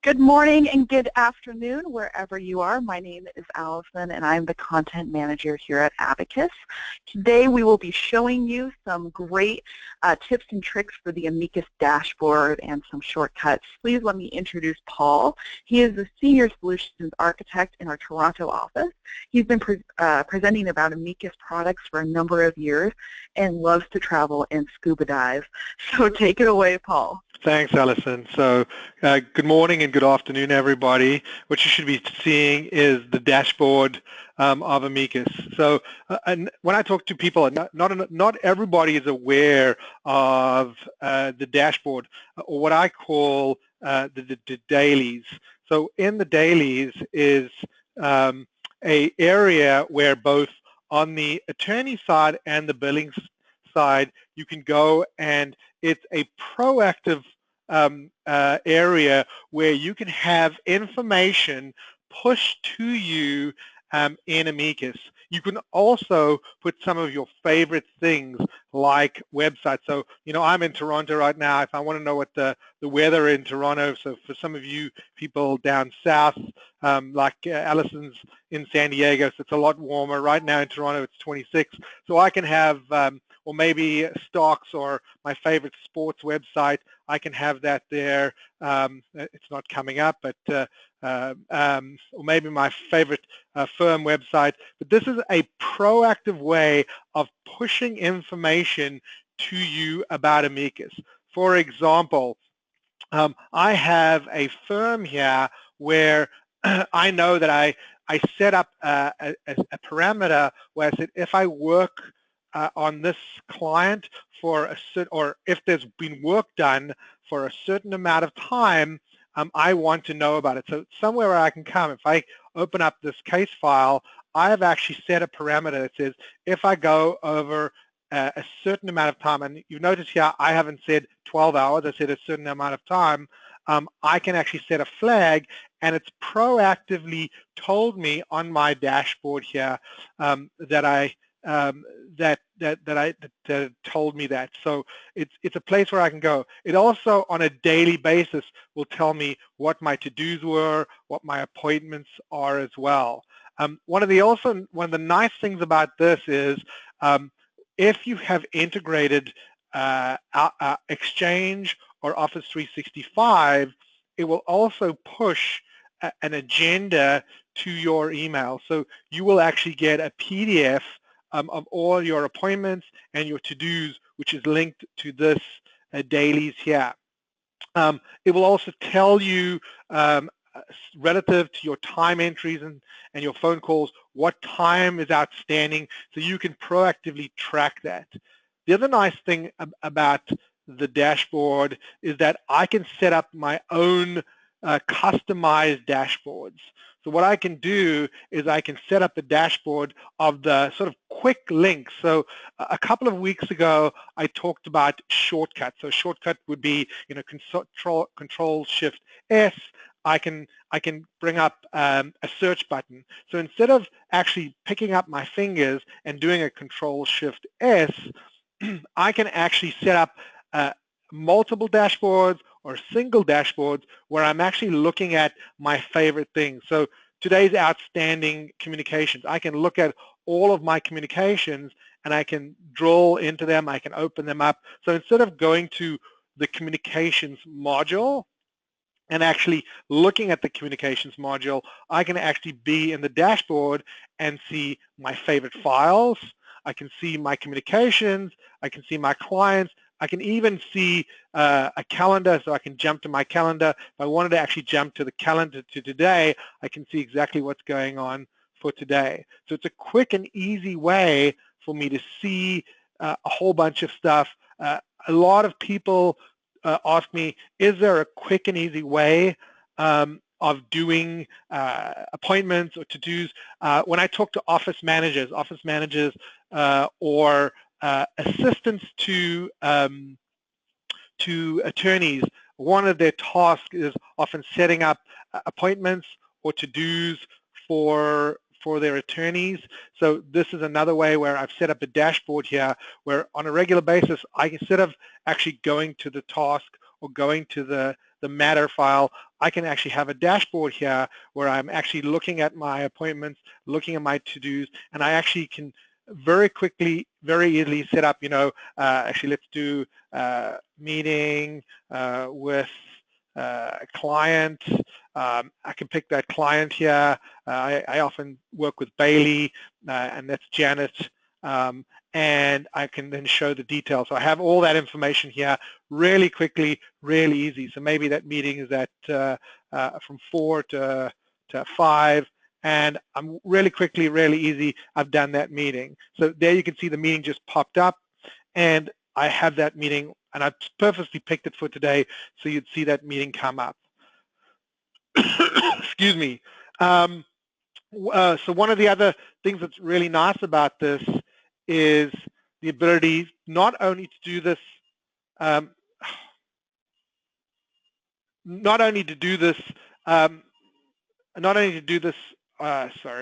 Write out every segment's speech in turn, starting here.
Good morning and good afternoon wherever you are. My name is Allison and I'm the content manager here at Amicus. Today we will be showing you some great tips and tricks for the Amicus dashboard and some shortcuts. Please let me introduce Paul. He is the Senior Solutions Architect in our Toronto office. He's been presenting about Amicus products for a number of years and loves to travel and scuba dive. So take it away, Paul. Thanks, Allison. So good morning and good afternoon, everybody. What you should be seeing is the dashboard of Amicus. So and when I talk to people, not everybody is aware of the dashboard, or what I call the dailies. So in the dailies is a area where both on the attorney side and the billing side, you can go, and it's a proactive area where you can have information pushed to you in Amicus. You can also put some of your favorite things like websites. So, I'm in Toronto right now. If I want to know what the weather in Toronto, so for some of you people down south, like Allison's in San Diego, so it's a lot warmer. Right now in Toronto, it's 26. So I can have, or maybe stocks or my favorite sports website, I can have that there. It's not coming up, but or maybe my favorite firm website. But this is a proactive way of pushing information to you about Amicus. For example, I have a firm here where I know that I set up a parameter where I said if I work on this client for a certain, or if there's been work done for a certain amount of time, I want to know about it. So somewhere where I can come, if I open up this case file, I have actually set a parameter that says if I go over a certain amount of time, and you notice here I haven't said 12 hours, I said a certain amount of time, I can actually set a flag, and it's proactively told me on my dashboard here that told me that. So it's a place where I can go. It also on a daily basis will tell me what my to-dos were, what my appointments are as well. One of the nice things about this is if you have integrated Exchange or Office 365, it will also push an agenda to your email. So you will actually get a PDF of all your appointments and your to-dos, which is linked to this dailies here. It will also tell you relative to your time entries and your phone calls, what time is outstanding, so you can proactively track that. The other nice thing about the dashboard is that I can set up my own customized dashboards. So what I can do is I can set up a dashboard of the sort of quick links. So a couple of weeks ago, I talked about shortcuts. So shortcut would be, Control Shift S. I can bring up a search button. So instead of actually picking up my fingers and doing a Control Shift S, I can actually set up multiple dashboards or single dashboards where I'm actually looking at my favorite things. So today's outstanding communications, I can look at all of my communications and I can drill into them, I can open them up. So instead of going to the communications module and actually looking at the communications module, I can actually be in the dashboard and see my favorite files, I can see my communications, I can see my clients, I can even see a calendar, so I can jump to my calendar. If I wanted to actually jump to the calendar to today, I can see exactly what's going on for today. So it's a quick and easy way for me to see a whole bunch of stuff. A lot of people ask me, is there a quick and easy way of doing appointments or to-dos? When I talk to office managers or assistants to attorneys, one of their tasks is often setting up appointments or to-dos for for their attorneys. So this is another way where I've set up a dashboard here where on a regular basis, instead of actually going to the task or going to the matter file, I can actually have a dashboard here where I'm actually looking at my appointments, looking at my to-dos, and I actually can very quickly, very easily set up, actually let's do meeting with a client. I can pick that client here. I often work with Bailey, and that's Janet, and I can then show the details. So I have all that information here really quickly, really easy. So maybe that meeting is at from 4 to 5, and I'm really quickly, really easy, I've done that meeting. So there you can see the meeting just popped up, and I have that meeting, and I purposely picked it for today so you'd see that meeting come up. Excuse me. So one of the other things that's really nice about this is the ability not only to do this, sorry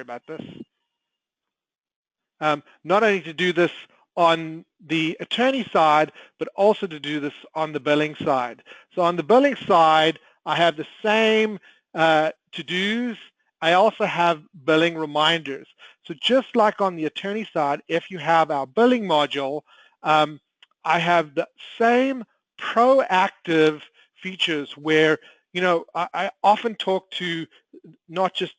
about this, not only to do this on the attorney side, but also to do this on the billing side. So on the billing side, I have the same to-dos. I also have billing reminders. So just like on the attorney side, if you have our billing module, I have the same proactive features where, I often talk to not just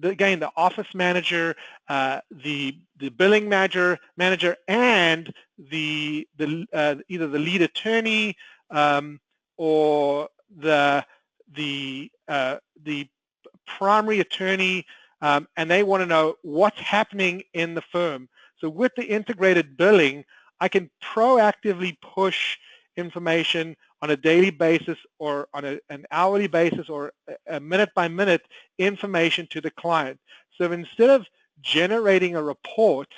again, the office manager, the billing manager, and either the lead attorney or the primary attorney, and they want to know what's happening in the firm. So with the integrated billing, I can proactively push information on a daily basis or on an hourly basis or a minute-by-minute information to the client. So instead of generating a report,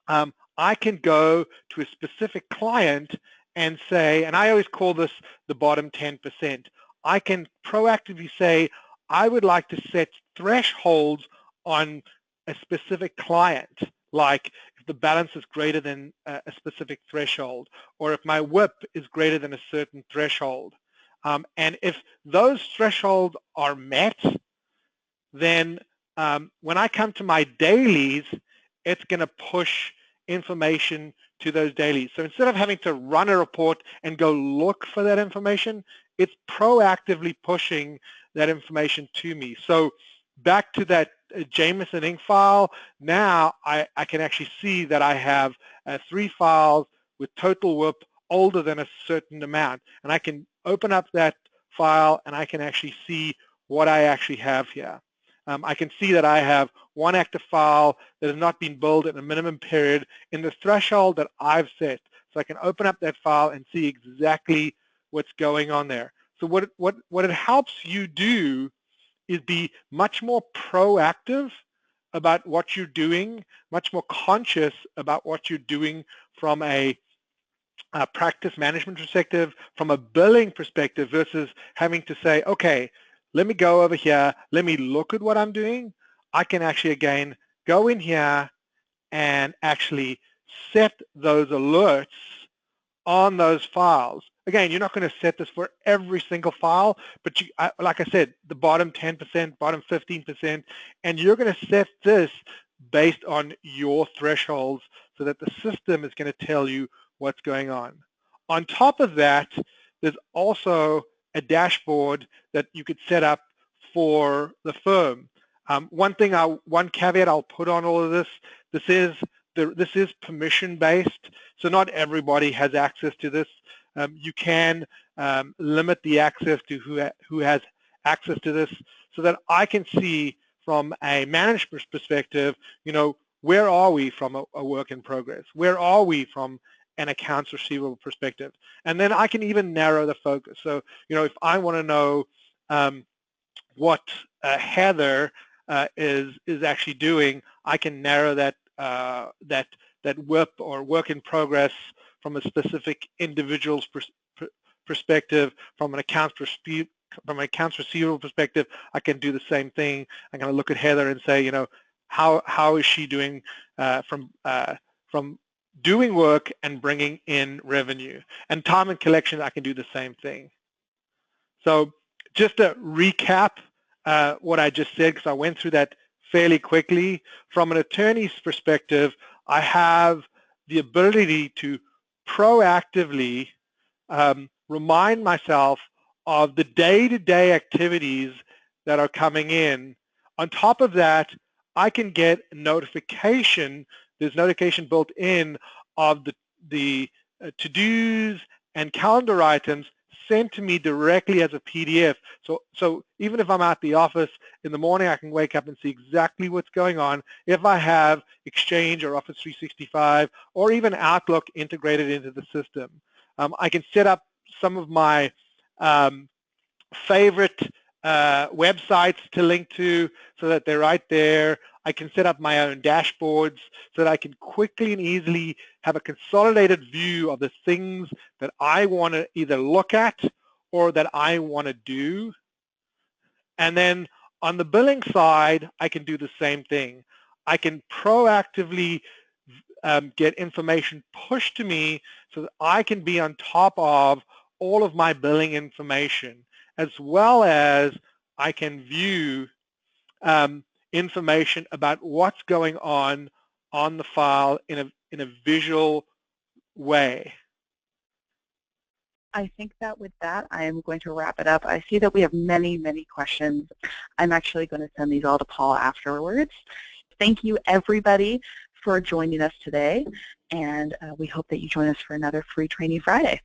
I can go to a specific client and say, and I always call this the bottom 10%. I can proactively say, I would like to set thresholds on a specific client, like if the balance is greater than a specific threshold, or if my WIP is greater than a certain threshold. And if those thresholds are met, then when I come to my dailies, it's going to push information to those dailies. So instead of having to run a report and go look for that information, it's proactively pushing that information to me. So back to that Jameson Inc. file, now I can actually see that I have 3 files with total WIP older than a certain amount. And I can open up that file and I can actually see what I actually have here. I can see that I have 1 active file that has not been billed in a minimum period in the threshold that I've set. So I can open up that file and see exactly what's going on there. So what it helps you do is be much more proactive about what you're doing, much more conscious about what you're doing from a practice management perspective, from a billing perspective, versus having to say, okay, let me go over here, let me look at what I'm doing. I can actually, again, go in here and actually set those alerts on those files. Again, you're not going to set this for every single file, but like I said, the bottom 10%, bottom 15%, and you're going to set this based on your thresholds so that the system is going to tell you what's going on. On top of that, there's also a dashboard that you could set up for the firm. One caveat I'll put on all of this, this is permission-based, so not everybody has access to this. You can limit the access to who has access to this, so that I can see from a management perspective, where are we from a work in progress? Where are we from an accounts receivable perspective? And then I can even narrow the focus. So, if I want to know what Heather is actually doing, I can narrow that WIP or work in progress from a specific individual's perspective, from an accounts from an accounts receivable perspective, I can do the same thing. I'm going to look at Heather and say, how is she doing from doing work and bringing in revenue? And time and collection, I can do the same thing. So just to recap what I just said, because I went through that fairly quickly, from an attorney's perspective, I have the ability to proactively remind myself of the day-to-day activities that are coming in. On top of that, I can get notification. There's notification built in of the to-dos and calendar items sent to me directly as a PDF. So even if I'm at the office in the morning, I can wake up and see exactly what's going on. If I have Exchange or Office 365 or even Outlook integrated into the system, I can set up some of my favorite websites to link to so that they're right there. I can set up my own dashboards so that I can quickly and easily have a consolidated view of the things that I want to either look at or that I want to do. And then on the billing side, I can do the same thing. I can proactively get information pushed to me so that I can be on top of all of my billing information, as well as I can view information about what's going on the file in a visual way. I think that with that, I am going to wrap it up. I see that we have many, many questions. I'm actually going to send these all to Paul afterwards. Thank you, everybody, for joining us today, and we hope that you join us for another Free Training Friday.